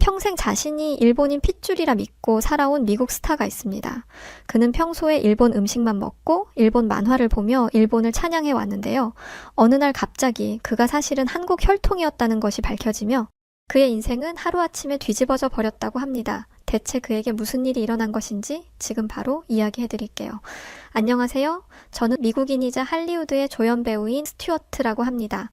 평생 자신이 일본인 핏줄이라 믿고 살아온 미국 스타가 있습니다. 그는 평소에 일본 음식만 먹고 일본 만화를 보며 일본을 찬양해 왔는데요. 어느 날 갑자기 그가 사실은 한국 혈통이었다는 것이 밝혀지며 그의 인생은 하루아침에 뒤집어져 버렸다고 합니다. 대체 그에게 무슨 일이 일어난 것인지 지금 바로 이야기해 드릴게요. 안녕하세요. 저는 미국인이자 할리우드의 조연 배우인 스튜어트라고 합니다.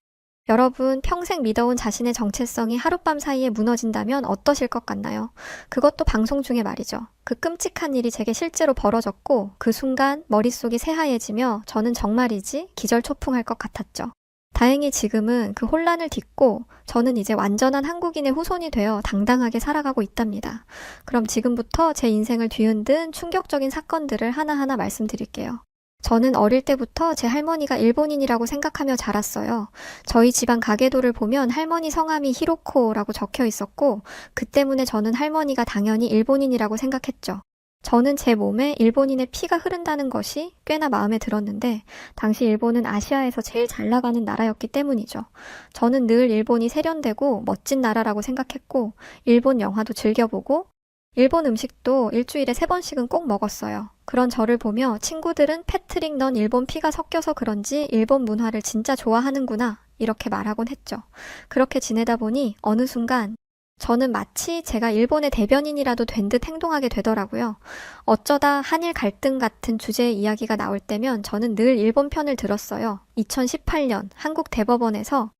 여러분, 평생 믿어온 자신의 정체성이 하룻밤 사이에 무너진다면 어떠실 것 같나요? 그것도 방송 중에 말이죠. 그 끔찍한 일이 제게 실제로 벌어졌고 그 순간 머릿속이 새하얘지며 저는 정말이지 기절초풍할 것 같았죠. 다행히 지금은 그 혼란을 딛고 저는 이제 완전한 한국인의 후손이 되어 당당하게 살아가고 있답니다. 그럼 지금부터 제 인생을 뒤흔든 충격적인 사건들을 하나하나 말씀드릴게요. 저는 어릴 때부터 제 할머니가 일본인이라고 생각하며 자랐어요. 저희 집안 가계도를 보면 할머니 성함이 히로코라고 적혀 있었고 그 때문에 저는 할머니가 당연히 일본인이라고 생각했죠. 저는 제 몸에 일본인의 피가 흐른다는 것이 꽤나 마음에 들었는데 당시 일본은 아시아에서 제일 잘 나가는 나라였기 때문이죠. 저는 늘 일본이 세련되고 멋진 나라라고 생각했고 일본 영화도 즐겨보고 일본 음식도 일주일에 3번씩은 꼭 먹었어요. 그런 저를 보며 친구들은 패트릭, 넌 일본 피가 섞여서 그런지 일본 문화를 진짜 좋아하는구나 이렇게 말하곤 했죠. 그렇게 지내다 보니 어느 순간 저는 마치 제가 일본의 대변인이라도 된 듯 행동하게 되더라고요. 어쩌다 한일 갈등 같은 주제의 이야기가 나올 때면 저는 늘 일본 편을 들었어요. 2018년 한국 대법원에서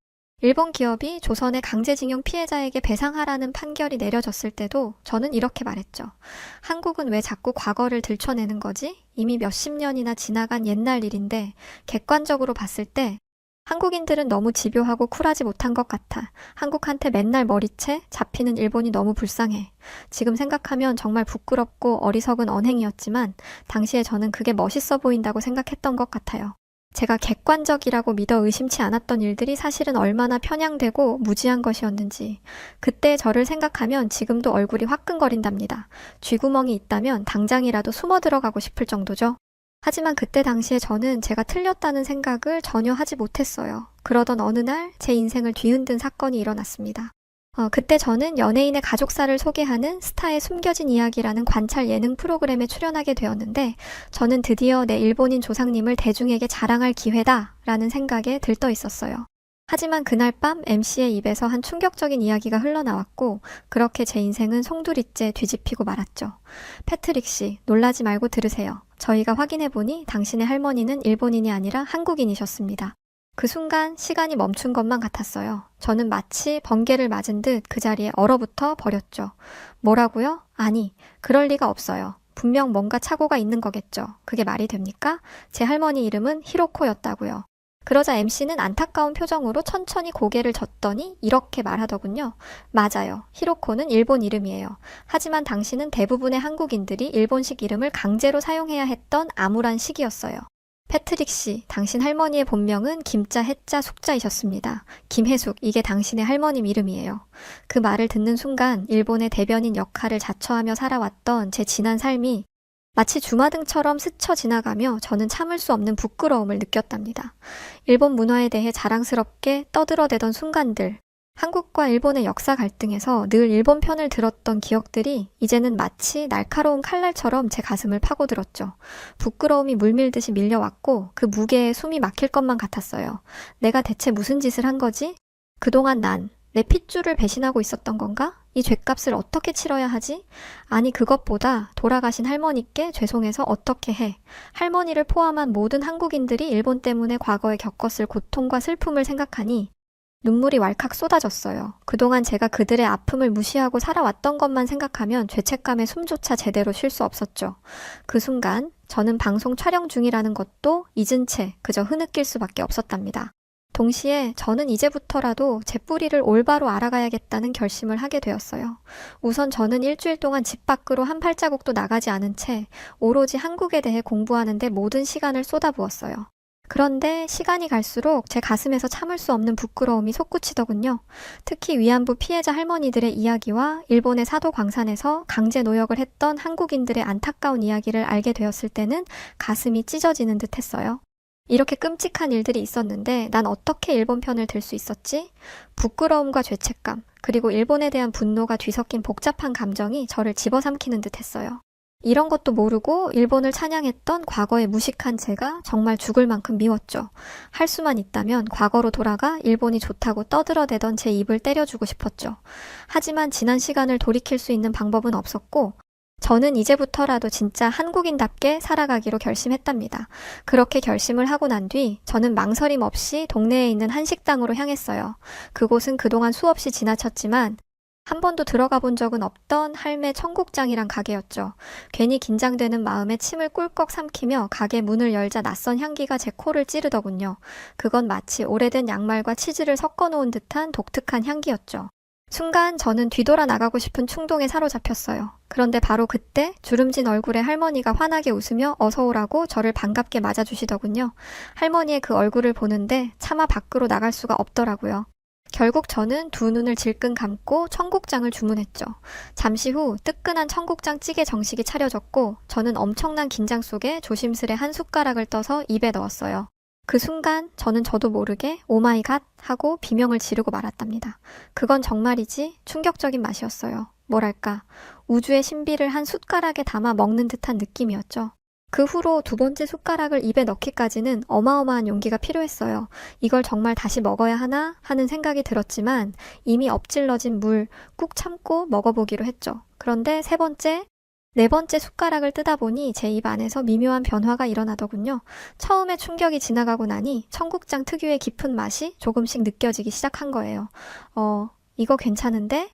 일본 기업이 조선의 강제징용 피해자에게 배상하라는 판결이 내려졌을 때도 저는 이렇게 말했죠. 한국은 왜 자꾸 과거를 들춰내는 거지? 이미 몇십 년이나 지나간 옛날 일인데 객관적으로 봤을 때 한국인들은 너무 집요하고 쿨하지 못한 것 같아. 한국한테 맨날 머리채 잡히는 일본이 너무 불쌍해. 지금 생각하면 정말 부끄럽고 어리석은 언행이었지만 당시에 저는 그게 멋있어 보인다고 생각했던 것 같아요. 제가 객관적이라고 믿어 의심치 않았던 일들이 사실은 얼마나 편향되고 무지한 것이었는지 그때 저를 생각하면 지금도 얼굴이 화끈거린답니다. 쥐구멍이 있다면 당장이라도 숨어 들어가고 싶을 정도죠. 하지만 그때 당시에 저는 제가 틀렸다는 생각을 전혀 하지 못했어요. 그러던 어느 날 제 인생을 뒤흔든 사건이 일어났습니다. 그때 저는 연예인의 가족사를 소개하는 스타의 숨겨진 이야기라는 관찰 예능 프로그램에 출연하게 되었는데 저는 드디어 내 일본인 조상님을 대중에게 자랑할 기회다라는 생각에 들떠 있었어요. 하지만 그날 밤 MC의 입에서 한 충격적인 이야기가 흘러나왔고 그렇게 제 인생은 송두리째 뒤집히고 말았죠. 패트릭 씨, 놀라지 말고 들으세요. 저희가 확인해보니 당신의 할머니는 일본인이 아니라 한국인이셨습니다. 그 순간 시간이 멈춘 것만 같았어요. 저는 마치 번개를 맞은 듯 그 자리에 얼어붙어 버렸죠. 뭐라고요? 아니, 그럴 리가 없어요. 분명 뭔가 착오가 있는 거겠죠. 그게 말이 됩니까? 제 할머니 이름은 히로코였다고요. 그러자 MC는 안타까운 표정으로 천천히 고개를 젓더니 이렇게 말하더군요. 맞아요. 히로코는 일본 이름이에요. 하지만 당시는 대부분의 한국인들이 일본식 이름을 강제로 사용해야 했던 암울한 시기였어요. 패트릭 씨, 당신 할머니의 본명은 김자, 해자, 숙자이셨습니다. 김혜숙, 이게 당신의 할머님 이름이에요. 그 말을 듣는 순간 일본의 대변인 역할을 자처하며 살아왔던 제 지난 삶이 마치 주마등처럼 스쳐 지나가며 저는 참을 수 없는 부끄러움을 느꼈답니다. 일본 문화에 대해 자랑스럽게 떠들어대던 순간들, 한국과 일본의 역사 갈등에서 늘 일본 편을 들었던 기억들이 이제는 마치 날카로운 칼날처럼 제 가슴을 파고들었죠. 부끄러움이 물밀듯이 밀려왔고 그 무게에 숨이 막힐 것만 같았어요. 내가 대체 무슨 짓을 한 거지? 그동안 난 내 핏줄을 배신하고 있었던 건가? 이 죗값을 어떻게 치러야 하지? 아니 그것보다 돌아가신 할머니께 죄송해서 어떻게 해? 할머니를 포함한 모든 한국인들이 일본 때문에 과거에 겪었을 고통과 슬픔을 생각하니 눈물이 왈칵 쏟아졌어요. 그동안 제가 그들의 아픔을 무시하고 살아왔던 것만 생각하면 죄책감에 숨조차 제대로 쉴 수 없었죠. 그 순간 저는 방송 촬영 중이라는 것도 잊은 채 그저 흐느낄 수밖에 없었답니다. 동시에 저는 이제부터라도 제 뿌리를 올바로 알아가야겠다는 결심을 하게 되었어요. 우선 저는 일주일 동안 집 밖으로 한 발자국도 나가지 않은 채 오로지 한국에 대해 공부하는 데 모든 시간을 쏟아부었어요. 그런데 시간이 갈수록 제 가슴에서 참을 수 없는 부끄러움이 솟구치더군요. 특히 위안부 피해자 할머니들의 이야기와 일본의 사도 광산에서 강제 노역을 했던 한국인들의 안타까운 이야기를 알게 되었을 때는 가슴이 찢어지는 듯 했어요. 이렇게 끔찍한 일들이 있었는데 난 어떻게 일본 편을 들 수 있었지? 부끄러움과 죄책감, 그리고 일본에 대한 분노가 뒤섞인 복잡한 감정이 저를 집어삼키는 듯 했어요. 이런 것도 모르고 일본을 찬양했던 과거의 무식한 제가 정말 죽을 만큼 미웠죠. 할 수만 있다면 과거로 돌아가 일본이 좋다고 떠들어대던 제 입을 때려주고 싶었죠. 하지만 지난 시간을 돌이킬 수 있는 방법은 없었고 저는 이제부터라도 진짜 한국인답게 살아가기로 결심했답니다. 그렇게 결심을 하고 난 뒤 저는 망설임 없이 동네에 있는 한식당으로 향했어요. 그곳은 그동안 수없이 지나쳤지만 한 번도 들어가 본 적은 없던 할매 청국장이란 가게였죠. 괜히 긴장되는 마음에 침을 꿀꺽 삼키며 가게 문을 열자 낯선 향기가 제 코를 찌르더군요. 그건 마치 오래된 양말과 치즈를 섞어 놓은 듯한 독특한 향기였죠. 순간 저는 뒤돌아 나가고 싶은 충동에 사로잡혔어요. 그런데 바로 그때 주름진 얼굴의 할머니가 환하게 웃으며 어서 오라고 저를 반갑게 맞아주시더군요. 할머니의 그 얼굴을 보는데 차마 밖으로 나갈 수가 없더라고요. 결국 저는 두 눈을 질끈 감고 청국장을 주문했죠. 잠시 후 뜨끈한 청국장 찌개 정식이 차려졌고 저는 엄청난 긴장 속에 조심스레 한 숟가락을 떠서 입에 넣었어요. 그 순간 저는 저도 모르게 오마이갓 하고 비명을 지르고 말았답니다. 그건 정말이지 충격적인 맛이었어요. 뭐랄까 우주의 신비를 한 숟가락에 담아 먹는 듯한 느낌이었죠. 그 후로 두 번째 숟가락을 입에 넣기까지는 어마어마한 용기가 필요했어요. 이걸 정말 다시 먹어야 하나 하는 생각이 들었지만 이미 엎질러진 물 꾹 참고 먹어보기로 했죠. 그런데 세 번째, 네 번째 숟가락을 뜨다 보니 제 입 안에서 미묘한 변화가 일어나더군요. 처음에 충격이 지나가고 나니 청국장 특유의 깊은 맛이 조금씩 느껴지기 시작한 거예요. 이거 괜찮은데?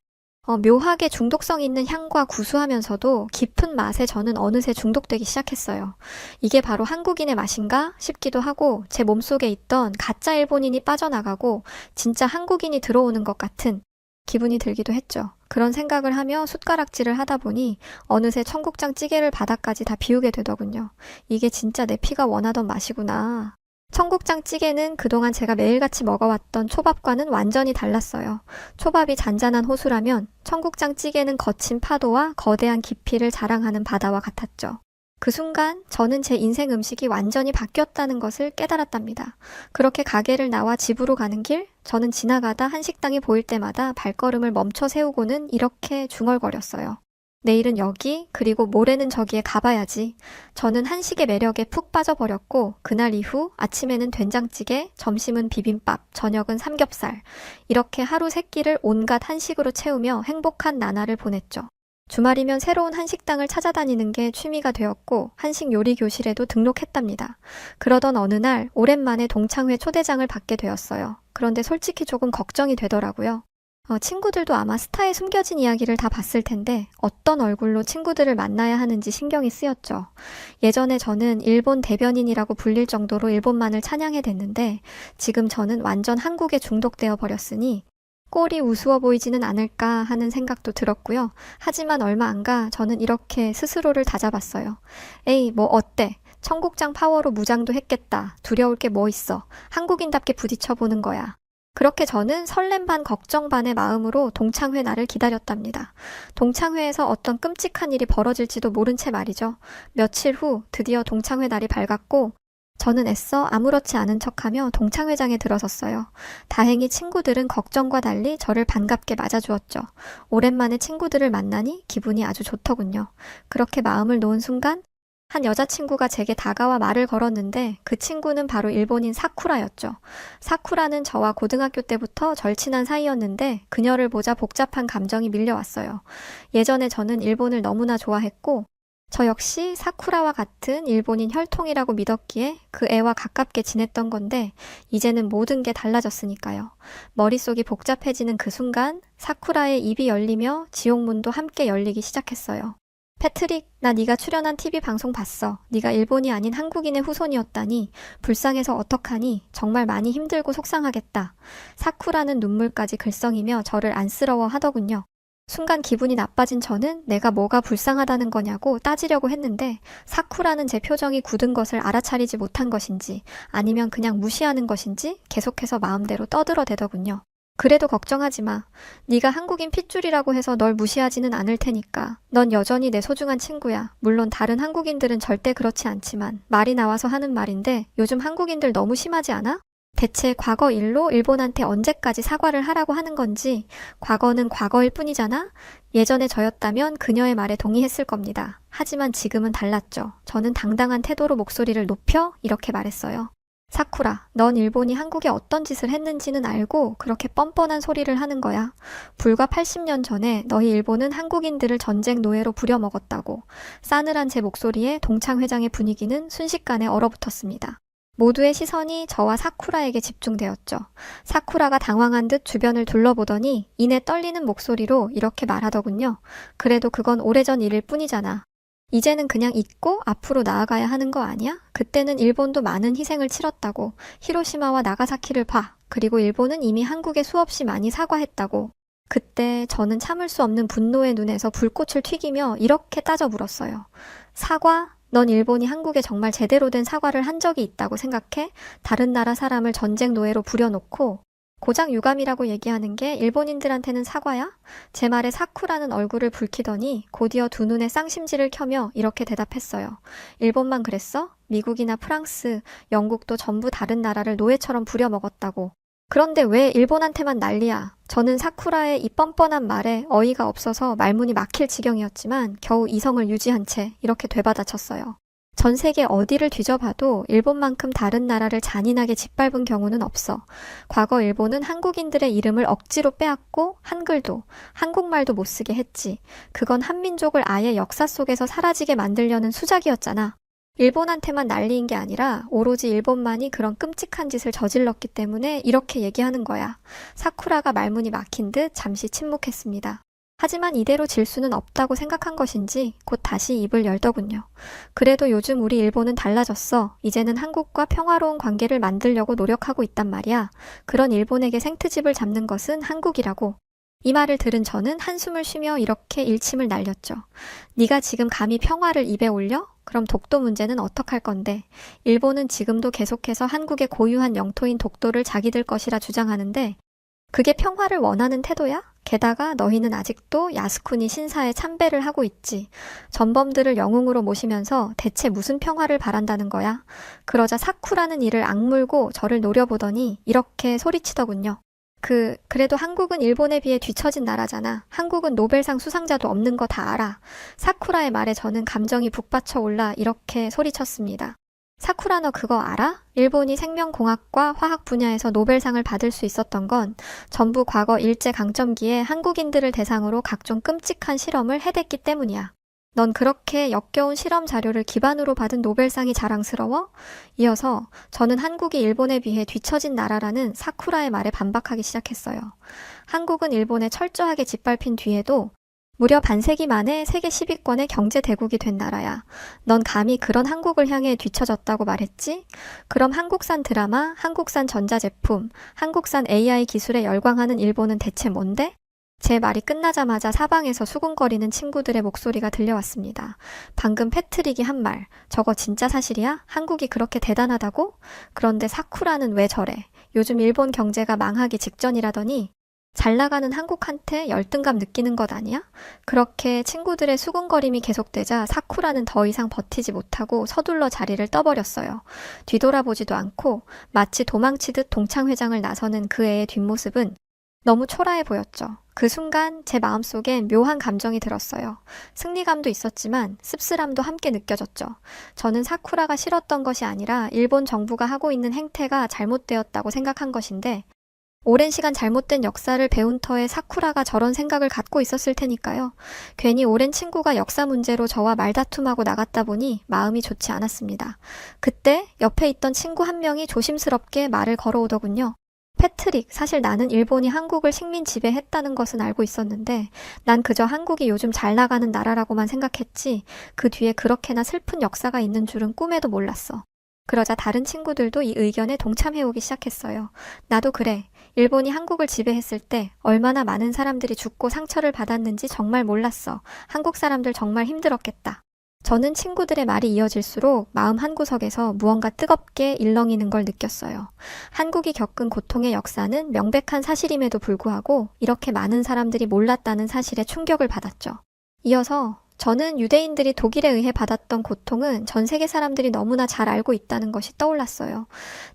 묘하게 중독성 있는 향과 구수하면서도 깊은 맛에 저는 어느새 중독되기 시작했어요. 이게 바로 한국인의 맛인가 싶기도 하고 제 몸속에 있던 가짜 일본인이 빠져나가고 진짜 한국인이 들어오는 것 같은 기분이 들기도 했죠. 그런 생각을 하며 숟가락질을 하다 보니 어느새 청국장 찌개를 바닥까지 다 비우게 되더군요. 이게 진짜 내 피가 원하던 맛이구나. 청국장 찌개는 그동안 제가 매일같이 먹어왔던 초밥과는 완전히 달랐어요. 초밥이 잔잔한 호수라면 청국장 찌개는 거친 파도와 거대한 깊이를 자랑하는 바다와 같았죠. 그 순간 저는 제 인생 음식이 완전히 바뀌었다는 것을 깨달았답니다. 그렇게 가게를 나와 집으로 가는 길, 저는 지나가다 한식당이 보일 때마다 발걸음을 멈춰 세우고는 이렇게 중얼거렸어요. 내일은 여기, 그리고 모레는 저기에 가봐야지. 저는 한식의 매력에 푹 빠져버렸고 그날 이후 아침에는 된장찌개, 점심은 비빔밥, 저녁은 삼겹살. 이렇게 하루 세 끼를 온갖 한식으로 채우며 행복한 나날을 보냈죠. 주말이면 새로운 한식당을 찾아다니는 게 취미가 되었고 한식 요리 교실에도 등록했답니다. 그러던 어느 날 오랜만에 동창회 초대장을 받게 되었어요. 그런데 솔직히 조금 걱정이 되더라고요. 친구들도 아마 스타의 숨겨진 이야기를 다 봤을 텐데 어떤 얼굴로 친구들을 만나야 하는지 신경이 쓰였죠. 예전에 저는 일본 대변인이라고 불릴 정도로 일본만을 찬양해댔는데 지금 저는 완전 한국에 중독되어 버렸으니 꼴이 우스워 보이지는 않을까 하는 생각도 들었고요. 하지만 얼마 안 가 저는 이렇게 스스로를 다잡았어요. 에이, 뭐 어때? 청국장 파워로 무장도 했겠다. 두려울 게 뭐 있어. 한국인답게 부딪혀보는 거야. 그렇게 저는 설렘 반 걱정 반의 마음으로 동창회 날을 기다렸답니다. 동창회에서 어떤 끔찍한 일이 벌어질지도 모른 채 말이죠. 며칠 후 드디어 동창회 날이 밝았고 저는 애써 아무렇지 않은 척하며 동창회장에 들어섰어요. 다행히 친구들은 걱정과 달리 저를 반갑게 맞아주었죠. 오랜만에 친구들을 만나니 기분이 아주 좋더군요. 그렇게 마음을 놓은 순간 한 여자친구가 제게 다가와 말을 걸었는데 그 친구는 바로 일본인 사쿠라였죠. 사쿠라는 저와 고등학교 때부터 절친한 사이였는데 그녀를 보자 복잡한 감정이 밀려왔어요. 예전에 저는 일본을 너무나 좋아했고 저 역시 사쿠라와 같은 일본인 혈통이라고 믿었기에 그 애와 가깝게 지냈던 건데 이제는 모든 게 달라졌으니까요. 머릿속이 복잡해지는 그 순간 사쿠라의 입이 열리며 지옥문도 함께 열리기 시작했어요. 패트릭, 나 네가 출연한 TV 방송 봤어. 네가 일본이 아닌 한국인의 후손이었다니. 불쌍해서 어떡하니. 정말 많이 힘들고 속상하겠다. 사쿠라는 눈물까지 글썽이며 저를 안쓰러워 하더군요. 순간 기분이 나빠진 저는 내가 뭐가 불쌍하다는 거냐고 따지려고 했는데 사쿠라는 제 표정이 굳은 것을 알아차리지 못한 것인지 아니면 그냥 무시하는 것인지 계속해서 마음대로 떠들어대더군요. 그래도 걱정하지 마. 네가 한국인 핏줄이라고 해서 널 무시하지는 않을 테니까. 넌 여전히 내 소중한 친구야. 물론 다른 한국인들은 절대 그렇지 않지만 말이 나와서 하는 말인데 요즘 한국인들 너무 심하지 않아? 대체 과거 일로 일본한테 언제까지 사과를 하라고 하는 건지, 과거는 과거일 뿐이잖아? 예전에 저였다면 그녀의 말에 동의했을 겁니다. 하지만 지금은 달랐죠. 저는 당당한 태도로 목소리를 높여 이렇게 말했어요. 사쿠라, 넌 일본이 한국에 어떤 짓을 했는지는 알고 그렇게 뻔뻔한 소리를 하는 거야. 불과 80년 전에 너희 일본은 한국인들을 전쟁 노예로 부려먹었다고. 싸늘한 제 목소리에 동창회장의 분위기는 순식간에 얼어붙었습니다. 모두의 시선이 저와 사쿠라에게 집중되었죠. 사쿠라가 당황한 듯 주변을 둘러보더니 이내 떨리는 목소리로 이렇게 말하더군요. 그래도 그건 오래전 일일 뿐이잖아. 이제는 그냥 잊고 앞으로 나아가야 하는 거 아니야? 그때는 일본도 많은 희생을 치렀다고. 히로시마와 나가사키를 봐. 그리고 일본은 이미 한국에 수없이 많이 사과했다고. 그때 저는 참을 수 없는 분노의 눈에서 불꽃을 튀기며 이렇게 따져 물었어요. 사과? 넌 일본이 한국에 정말 제대로 된 사과를 한 적이 있다고 생각해? 다른 나라 사람을 전쟁 노예로 부려놓고 고작 유감이라고 얘기하는 게 일본인들한테는 사과야? 제 말에 사쿠라는 얼굴을 붉히더니 곧이어 두 눈에 쌍심지를 켜며 이렇게 대답했어요. 일본만 그랬어? 미국이나 프랑스, 영국도 전부 다른 나라를 노예처럼 부려먹었다고. 그런데 왜 일본한테만 난리야? 저는 사쿠라의 이 뻔뻔한 말에 어이가 없어서 말문이 막힐 지경이었지만 겨우 이성을 유지한 채 이렇게 되받아쳤어요. 전 세계 어디를 뒤져봐도 일본만큼 다른 나라를 잔인하게 짓밟은 경우는 없어. 과거 일본은 한국인들의 이름을 억지로 빼앗고 한글도, 한국말도 못 쓰게 했지. 그건 한민족을 아예 역사 속에서 사라지게 만들려는 수작이었잖아. 일본한테만 난리인 게 아니라 오로지 일본만이 그런 끔찍한 짓을 저질렀기 때문에 이렇게 얘기하는 거야. 사쿠라가 말문이 막힌 듯 잠시 침묵했습니다. 하지만 이대로 질 수는 없다고 생각한 것인지 곧 다시 입을 열더군요. 그래도 요즘 우리 일본은 달라졌어. 이제는 한국과 평화로운 관계를 만들려고 노력하고 있단 말이야. 그런 일본에게 생트집을 잡는 것은 한국이라고. 이 말을 들은 저는 한숨을 쉬며 이렇게 일침을 날렸죠. 네가 지금 감히 평화를 입에 올려? 그럼 독도 문제는 어떡할 건데? 일본은 지금도 계속해서 한국의 고유한 영토인 독도를 자기들 것이라 주장하는데 그게 평화를 원하는 태도야? 게다가 너희는 아직도 야스쿠니 신사에 참배를 하고 있지. 전범들을 영웅으로 모시면서 대체 무슨 평화를 바란다는 거야? 그러자 사쿠라는 이를 악물고 저를 노려보더니 이렇게 소리치더군요. 그래도 한국은 일본에 비해 뒤처진 나라잖아. 한국은 노벨상 수상자도 없는 거 다 알아. 사쿠라의 말에 저는 감정이 북받쳐 올라 이렇게 소리쳤습니다. 사쿠라 너 그거 알아? 일본이 생명공학과 화학 분야에서 노벨상을 받을 수 있었던 건 전부 과거 일제강점기에 한국인들을 대상으로 각종 끔찍한 실험을 해댔기 때문이야. 넌 그렇게 역겨운 실험 자료를 기반으로 받은 노벨상이 자랑스러워? 이어서 저는 한국이 일본에 비해 뒤처진 나라라는 사쿠라의 말에 반박하기 시작했어요. 한국은 일본에 철저하게 짓밟힌 뒤에도 무려 반세기 만에 세계 10위권의 경제 대국이 된 나라야. 넌 감히 그런 한국을 향해 뒤처졌다고 말했지? 그럼 한국산 드라마, 한국산 전자제품, 한국산 AI 기술에 열광하는 일본은 대체 뭔데? 제 말이 끝나자마자 사방에서 수군거리는 친구들의 목소리가 들려왔습니다. 방금 패트릭이 한 말, 저거 진짜 사실이야? 한국이 그렇게 대단하다고? 그런데 사쿠라는 왜 저래? 요즘 일본 경제가 망하기 직전이라더니 잘 나가는 한국한테 열등감 느끼는 것 아니야? 그렇게 친구들의 수군거림이 계속되자 사쿠라는 더 이상 버티지 못하고 서둘러 자리를 떠버렸어요. 뒤돌아보지도 않고 마치 도망치듯 동창회장을 나서는 그 애의 뒷모습은 너무 초라해 보였죠. 그 순간 제 마음속엔 묘한 감정이 들었어요. 승리감도 있었지만 씁쓸함도 함께 느껴졌죠. 저는 사쿠라가 싫었던 것이 아니라 일본 정부가 하고 있는 행태가 잘못되었다고 생각한 것인데 오랜 시간 잘못된 역사를 배운 터에 사쿠라가 저런 생각을 갖고 있었을 테니까요. 괜히 오랜 친구가 역사 문제로 저와 말다툼하고 나갔다 보니 마음이 좋지 않았습니다. 그때 옆에 있던 친구 한 명이 조심스럽게 말을 걸어오더군요. 패트릭, 사실 나는 일본이 한국을 식민 지배했다는 것은 알고 있었는데 난 그저 한국이 요즘 잘 나가는 나라라고만 생각했지 그 뒤에 그렇게나 슬픈 역사가 있는 줄은 꿈에도 몰랐어. 그러자 다른 친구들도 이 의견에 동참해오기 시작했어요. 나도 그래. 일본이 한국을 지배했을 때 얼마나 많은 사람들이 죽고 상처를 받았는지 정말 몰랐어. 한국 사람들 정말 힘들었겠다. 저는 친구들의 말이 이어질수록 마음 한구석에서 무언가 뜨겁게 일렁이는 걸 느꼈어요. 한국이 겪은 고통의 역사는 명백한 사실임에도 불구하고 이렇게 많은 사람들이 몰랐다는 사실에 충격을 받았죠. 이어서 저는 유대인들이 독일에 의해 받았던 고통은 전 세계 사람들이 너무나 잘 알고 있다는 것이 떠올랐어요.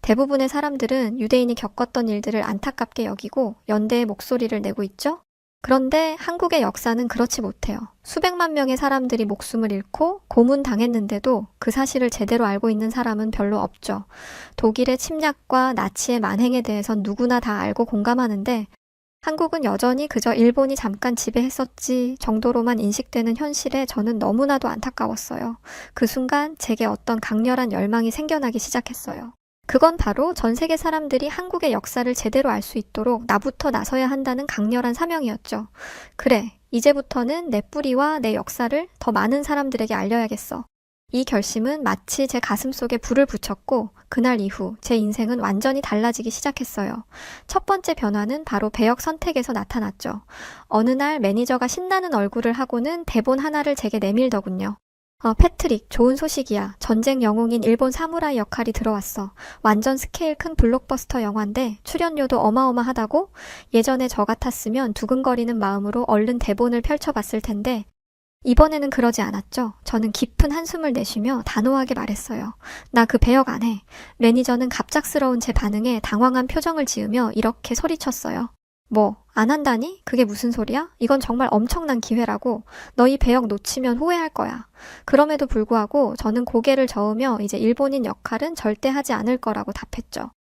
대부분의 사람들은 유대인이 겪었던 일들을 안타깝게 여기고 연대의 목소리를 내고 있죠? 그런데 한국의 역사는 그렇지 못해요. 수백만 명의 사람들이 목숨을 잃고 고문당했는데도 그 사실을 제대로 알고 있는 사람은 별로 없죠. 독일의 침략과 나치의 만행에 대해선 누구나 다 알고 공감하는데 한국은 여전히 그저 일본이 잠깐 지배했었지 정도로만 인식되는 현실에 저는 너무나도 안타까웠어요. 그 순간 제게 어떤 강렬한 열망이 생겨나기 시작했어요. 그건 바로 전 세계 사람들이 한국의 역사를 제대로 알 수 있도록 나부터 나서야 한다는 강렬한 사명이었죠. 그래, 이제부터는 내 뿌리와 내 역사를 더 많은 사람들에게 알려야겠어. 이 결심은 마치 제 가슴속에 불을 붙였고 그날 이후 제 인생은 완전히 달라지기 시작했어요. 첫 번째 변화는 바로 배역 선택에서 나타났죠. 어느 날 매니저가 신나는 얼굴을 하고는 대본 하나를 제게 내밀더군요. 패트릭, 좋은 소식이야. 전쟁 영웅인 일본 사무라이 역할이 들어왔어. 완전 스케일 큰 블록버스터 영화인데 출연료도 어마어마하다고? 예전에 저 같았으면 두근거리는 마음으로 얼른 대본을 펼쳐봤을 텐데 이번에는 그러지 않았죠. 저는 깊은 한숨을 내쉬며 단호하게 말했어요. 나 그 배역 안 해. 매니저는 갑작스러운 제 반응에 당황한 표정을 지으며 이렇게 소리쳤어요. 뭐, 안 한다니? 그게 무슨 소리야? 이건 정말 엄청난 기회라고. 너 이 배역 놓치면 후회할 거야. 그럼에도 불구하고 저는 고개를 저으며 이제 일본인 역할은 절대 하지 않을 거라고 답했죠.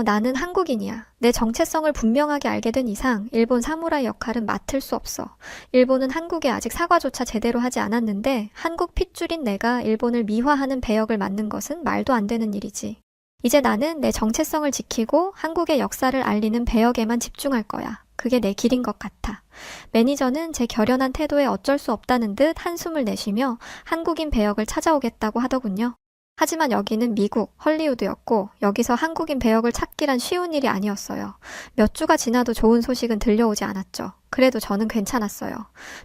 나는 한국인이야. 내 정체성을 분명하게 알게 된 이상 일본 사무라이 역할은 맡을 수 없어. 일본은 한국에 아직 사과조차 제대로 하지 않았는데 한국 핏줄인 내가 일본을 미화하는 배역을 맡는 것은 말도 안 되는 일이지. 이제 나는 내 정체성을 지키고 한국의 역사를 알리는 배역에만 집중할 거야. 그게 내 길인 것 같아. 매니저는 제 결연한 태도에 어쩔 수 없다는 듯 한숨을 내쉬며 한국인 배역을 찾아오겠다고 하더군요. 하지만 여기는 미국, 헐리우드였고 여기서 한국인 배역을 찾기란 쉬운 일이 아니었어요. 몇 주가 지나도 좋은 소식은 들려오지 않았죠. 그래도 저는 괜찮았어요.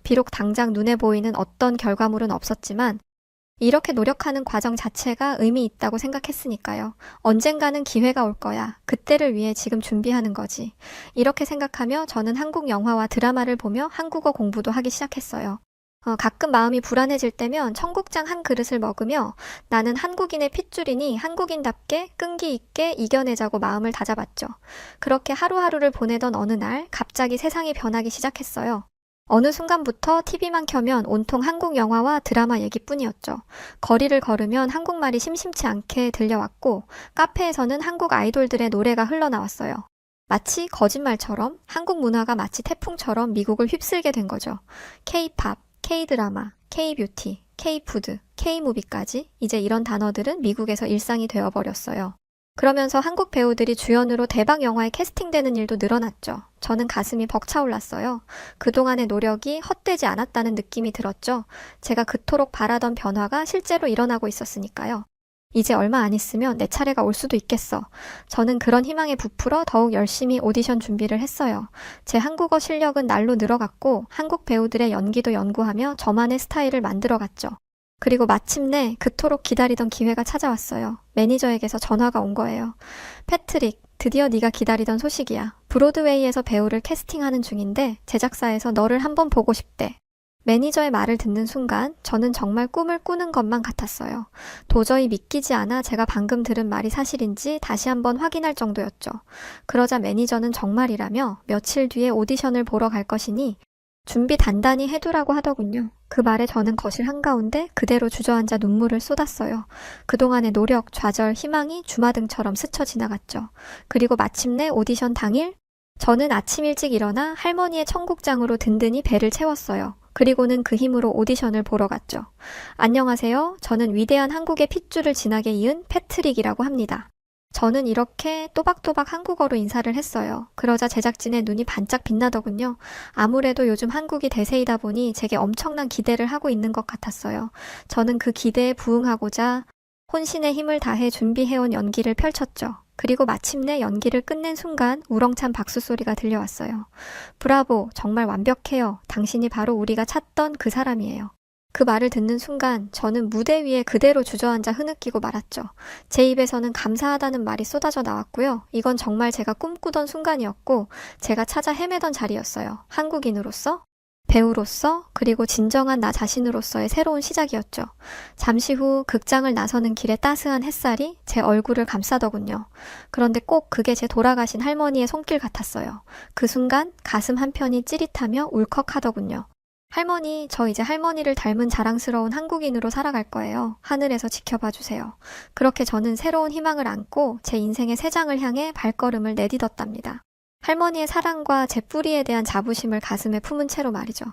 비록 당장 눈에 보이는 어떤 결과물은 없었지만 이렇게 노력하는 과정 자체가 의미 있다고 생각했으니까요. 언젠가는 기회가 올 거야. 그때를 위해 지금 준비하는 거지. 이렇게 생각하며 저는 한국 영화와 드라마를 보며 한국어 공부도 하기 시작했어요. 가끔 마음이 불안해질 때면 청국장 한 그릇을 먹으며 나는 한국인의 핏줄이니 한국인답게 끈기 있게 이겨내자고 마음을 다잡았죠. 그렇게 하루하루를 보내던 어느 날 갑자기 세상이 변하기 시작했어요. 어느 순간부터 TV만 켜면 온통 한국 영화와 드라마 얘기뿐이었죠. 거리를 걸으면 한국말이 심심치 않게 들려왔고 카페에서는 한국 아이돌들의 노래가 흘러나왔어요. 마치 거짓말처럼 한국 문화가 마치 태풍처럼 미국을 휩쓸게 된 거죠. K-팝, K-드라마, K-뷰티, K-푸드, K-무비까지 이제 이런 단어들은 미국에서 일상이 되어버렸어요. 그러면서 한국 배우들이 주연으로 대박 영화에 캐스팅되는 일도 늘어났죠. 저는 가슴이 벅차올랐어요. 그동안의 노력이 헛되지 않았다는 느낌이 들었죠. 제가 그토록 바라던 변화가 실제로 일어나고 있었으니까요. 이제 얼마 안 있으면 내 차례가 올 수도 있겠어. 저는 그런 희망에 부풀어 더욱 열심히 오디션 준비를 했어요. 제 한국어 실력은 날로 늘어갔고 한국 배우들의 연기도 연구하며 저만의 스타일을 만들어갔죠. 그리고 마침내 그토록 기다리던 기회가 찾아왔어요. 매니저에게서 전화가 온 거예요. 패트릭, 드디어 네가 기다리던 소식이야. 브로드웨이에서 배우를 캐스팅하는 중인데 제작사에서 너를 한번 보고 싶대. 매니저의 말을 듣는 순간 저는 정말 꿈을 꾸는 것만 같았어요. 도저히 믿기지 않아 제가 방금 들은 말이 사실인지 다시 한번 확인할 정도였죠. 그러자 매니저는 정말이라며 며칠 뒤에 오디션을 보러 갈 것이니 준비 단단히 해두라고 하더군요. 그 말에 저는 거실 한가운데 그대로 주저앉아 눈물을 쏟았어요. 그동안의 노력, 좌절, 희망이 주마등처럼 스쳐 지나갔죠. 그리고 마침내 오디션 당일 저는 아침 일찍 일어나 할머니의 청국장으로 든든히 배를 채웠어요. 그리고는 그 힘으로 오디션을 보러 갔죠. 안녕하세요. 저는 위대한 한국의 핏줄을 진하게 이은 패트릭이라고 합니다. 저는 이렇게 또박또박 한국어로 인사를 했어요. 그러자 제작진의 눈이 반짝 빛나더군요. 아무래도 요즘 한국이 대세이다 보니 제게 엄청난 기대를 하고 있는 것 같았어요. 저는 그 기대에 부응하고자 혼신의 힘을 다해 준비해온 연기를 펼쳤죠. 그리고 마침내 연기를 끝낸 순간 우렁찬 박수 소리가 들려왔어요. 브라보, 정말 완벽해요. 당신이 바로 우리가 찾던 그 사람이에요. 그 말을 듣는 순간 저는 무대 위에 그대로 주저앉아 흐느끼고 말았죠. 제 입에서는 감사하다는 말이 쏟아져 나왔고요. 이건 정말 제가 꿈꾸던 순간이었고 제가 찾아 헤매던 자리였어요. 한국인으로서 배우로서 그리고 진정한 나 자신으로서의 새로운 시작이었죠. 잠시 후 극장을 나서는 길에 따스한 햇살이 제 얼굴을 감싸더군요. 그런데 꼭 그게 제 돌아가신 할머니의 손길 같았어요. 그 순간 가슴 한편이 찌릿하며 울컥하더군요. 할머니, 저 이제 할머니를 닮은 자랑스러운 한국인으로 살아갈 거예요. 하늘에서 지켜봐 주세요. 그렇게 저는 새로운 희망을 안고 제 인생의 새 장을 향해 발걸음을 내딛었답니다. 할머니의 사랑과 제 뿌리에 대한 자부심을 가슴에 품은 채로 말이죠.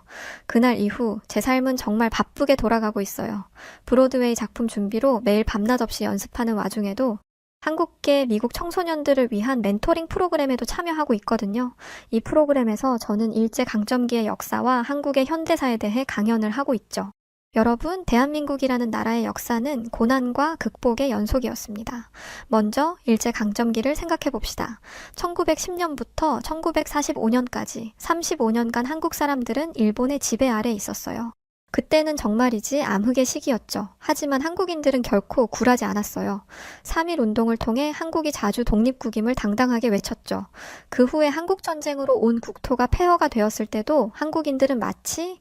그날 이후 제 삶은 정말 바쁘게 돌아가고 있어요. 브로드웨이 작품 준비로 매일 밤낮 없이 연습하는 와중에도 한국계 미국 청소년들을 위한 멘토링 프로그램에도 참여하고 있거든요. 이 프로그램에서 저는 일제강점기의 역사와 한국의 현대사에 대해 강연을 하고 있죠. 여러분, 대한민국이라는 나라의 역사는 고난과 극복의 연속이었습니다. 먼저 일제강점기를 생각해 봅시다. 1910년부터 1945년까지 35년간 한국 사람들은 일본의 지배 아래에 있었어요. 그때는 정말이지 암흑의 시기였죠. 하지만 한국인들은 결코 굴하지 않았어요. 3.1 운동을 통해 한국이 자주 독립국임을 당당하게 외쳤죠. 그 후에 한국전쟁으로 온 국토가 폐허가 되었을 때도 한국인들은 마치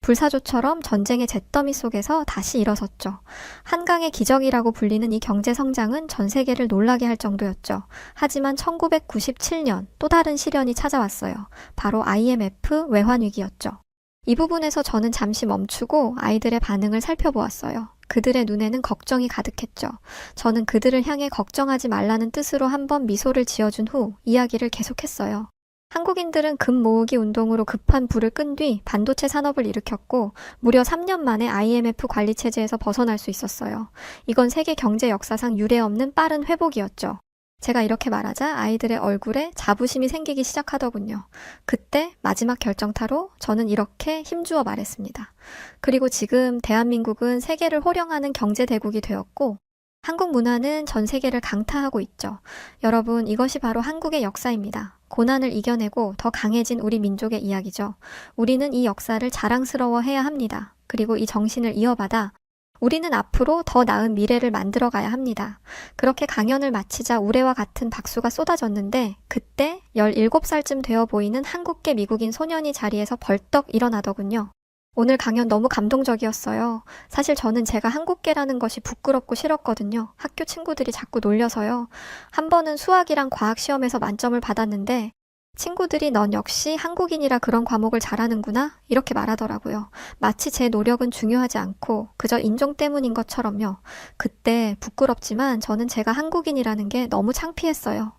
불사조처럼 전쟁의 잿더미 속에서 다시 일어섰죠. 한강의 기적이라고 불리는 이 경제 성장은 전 세계를 놀라게 할 정도였죠. 하지만 1997년 또 다른 시련이 찾아왔어요. 바로 IMF 외환위기였죠. 이 부분에서 저는 잠시 멈추고 아이들의 반응을 살펴보았어요. 그들의 눈에는 걱정이 가득했죠. 저는 그들을 향해 걱정하지 말라는 뜻으로 한번 미소를 지어준 후 이야기를 계속했어요. 한국인들은 금 모으기 운동으로 급한 불을 끈 뒤 반도체 산업을 일으켰고 무려 3년 만에 IMF 관리 체제에서 벗어날 수 있었어요. 이건 세계 경제 역사상 유례없는 빠른 회복이었죠. 제가 이렇게 말하자 아이들의 얼굴에 자부심이 생기기 시작하더군요. 그때 마지막 결정타로 저는 이렇게 힘주어 말했습니다. 그리고 지금 대한민국은 세계를 호령하는 경제대국이 되었고 한국 문화는 전 세계를 강타하고 있죠. 여러분, 이것이 바로 한국의 역사입니다. 고난을 이겨내고 더 강해진 우리 민족의 이야기죠. 우리는 이 역사를 자랑스러워해야 합니다. 그리고 이 정신을 이어받아 우리는 앞으로 더 나은 미래를 만들어 가야 합니다. 그렇게 강연을 마치자 우레와 같은 박수가 쏟아졌는데 그때 17살쯤 되어 보이는 한국계 미국인 소년이 자리에서 벌떡 일어나더군요. 오늘 강연 너무 감동적이었어요. 사실 저는 제가 한국계라는 것이 부끄럽고 싫었거든요. 학교 친구들이 자꾸 놀려서요. 한 번은 수학이랑 과학 시험에서 만점을 받았는데 친구들이 넌 역시 한국인이라 그런 과목을 잘하는구나? 이렇게 말하더라고요. 마치 제 노력은 중요하지 않고 그저 인종 때문인 것처럼요. 그때 부끄럽지만 저는 제가 한국인이라는 게 너무 창피했어요.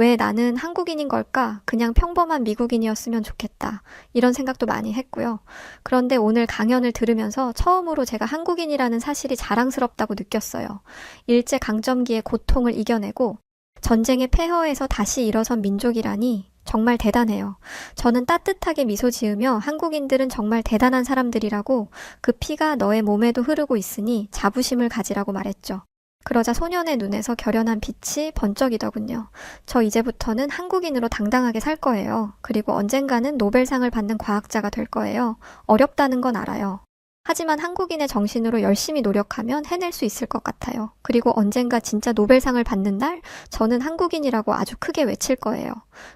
왜 나는 한국인인 걸까? 그냥 평범한 미국인이었으면 좋겠다. 이런 생각도 많이 했고요. 그런데 오늘 강연을 들으면서 처음으로 제가 한국인이라는 사실이 자랑스럽다고 느꼈어요. 일제강점기의 고통을 이겨내고 전쟁의 폐허에서 다시 일어선 민족이라니 정말 대단해요. 저는 따뜻하게 미소 지으며 한국인들은 정말 대단한 사람들이라고 그 피가 너의 몸에도 흐르고 있으니 자부심을 가지라고 말했죠. 그러자 소년의 눈에서 결연한 빛이 번쩍이더군요. 저 이제부터는 한국인으로 당당하게 살 거예요. 그리고 언젠가는 노벨상을 받는 과학자가 될 거예요. 어렵다는 건 알아요. 하지만 한국인의 정신으로 열심히 노력하면 해낼 수 있을 것 같아요. 그리고 언젠가 진짜 노벨상을 받는 날 저는 한국인이라고 아주 크게 외칠 거예요.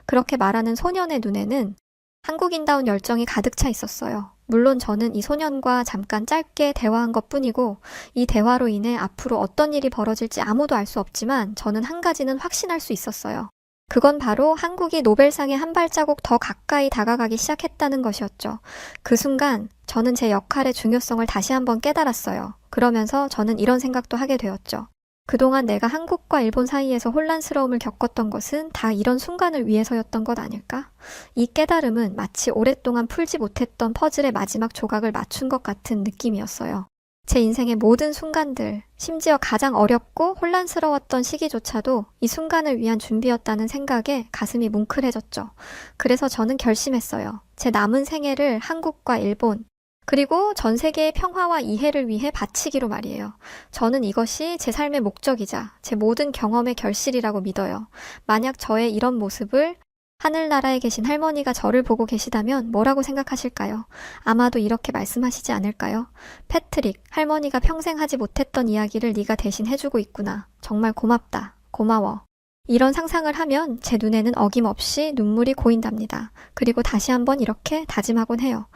그렇게 말하는 소년의 눈에는 한국인다운 열정이 가득 차 있었어요. 물론 저는 이 소년과 잠깐 짧게 대화한 것뿐이고 이 대화로 인해 앞으로 어떤 일이 벌어질지 아무도 알 수 없지만 저는 한 가지는 확신할 수 있었어요. 그건 바로 한국이 노벨상에 한 발자국 더 가까이 다가가기 시작했다는 것이었죠. 그 순간 저는 제 역할의 중요성을 다시 한번 깨달았어요. 그러면서 저는 이런 생각도 하게 되었죠. 그동안 내가 한국과 일본 사이에서 혼란스러움을 겪었던 것은 다 이런 순간을 위해서였던 것 아닐까? 이 깨달음은 마치 오랫동안 풀지 못했던 퍼즐의 마지막 조각을 맞춘 것 같은 느낌이었어요. 제 인생의 모든 순간들, 심지어 가장 어렵고 혼란스러웠던 시기조차도 이 순간을 위한 준비였다는 생각에 가슴이 뭉클해졌죠. 그래서 저는 결심했어요. 제 남은 생애를 한국과 일본, 그리고 전 세계의 평화와 이해를 위해 바치기로 말이에요. 저는 이것이 제 삶의 목적이자 제 모든 경험의 결실이라고 믿어요. 만약 저의 이런 모습을 하늘나라에 계신 할머니가 저를 보고 계시다면 뭐라고 생각하실까요? 아마도 이렇게 말씀하시지 않을까요? 패트릭, 할머니가 평생 하지 못했던 이야기를 네가 대신 해주고 있구나. 정말 고맙다. 고마워. 이런 상상을 하면 제 눈에는 어김없이 눈물이 고인답니다. 그리고 다시 한번 이렇게 다짐하곤 해요.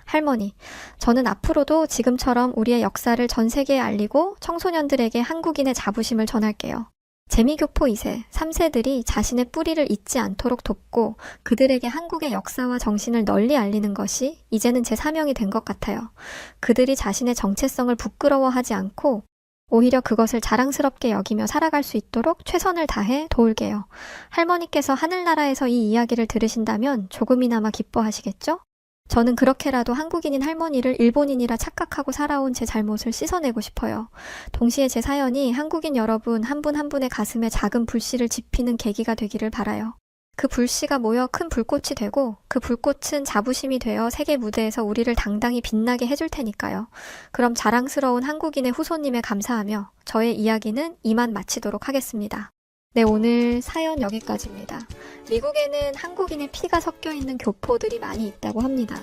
할머니, 저는 앞으로도 지금처럼 우리의 역사를 전 세계에 알리고 청소년들에게 한국인의 자부심을 전할게요. 재미교포 2세, 3세들이 자신의 뿌리를 잊지 않도록 돕고 그들에게 한국의 역사와 정신을 널리 알리는 것이 이제는 제 사명이 된 것 같아요. 그들이 자신의 정체성을 부끄러워하지 않고 오히려 그것을 자랑스럽게 여기며 살아갈 수 있도록 최선을 다해 도울게요. 할머니께서 하늘나라에서 이 이야기를 들으신다면 조금이나마 기뻐하시겠죠? 저는 그렇게라도 한국인인 할머니를 일본인이라 착각하고 살아온 제 잘못을 씻어내고 싶어요. 동시에 제 사연이 한국인 여러분 한 분 한 분의 가슴에 작은 불씨를 지피는 계기가 되기를 바라요. 그 불씨가 모여 큰 불꽃이 되고 그 불꽃은 자부심이 되어 세계 무대에서 우리를 당당히 빛나게 해줄 테니까요. 그럼 자랑스러운 한국인의 후손님에 감사하며 저의 이야기는 이만 마치도록 하겠습니다. 네, 오늘 사연 여기까지입니다. 미국에는 한국인의 피가 섞여 있는 교포들이 많이 있다고 합니다.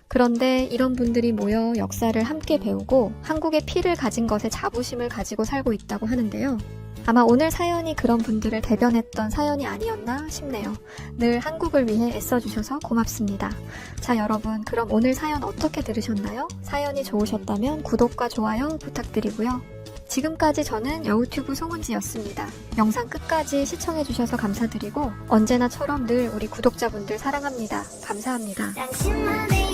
그런데 이런 분들이 모여 역사를 함께 배우고 한국의 피를 가진 것에 자부심을 가지고 살고 있다고 하는데요. 아마 오늘 사연이 그런 분들을 대변했던 사연이 아니었나 싶네요. 늘 한국을 위해 애써주셔서 고맙습니다. 자, 여러분, 그럼 오늘 사연 어떻게 들으셨나요? 사연이 좋으셨다면 구독과 좋아요 부탁드리고요. 지금까지 저는 여우튜브 송은지였습니다. 영상 끝까지 시청해주셔서 감사드리고 언제나처럼 늘 우리 구독자분들 사랑합니다. 감사합니다. 당신만의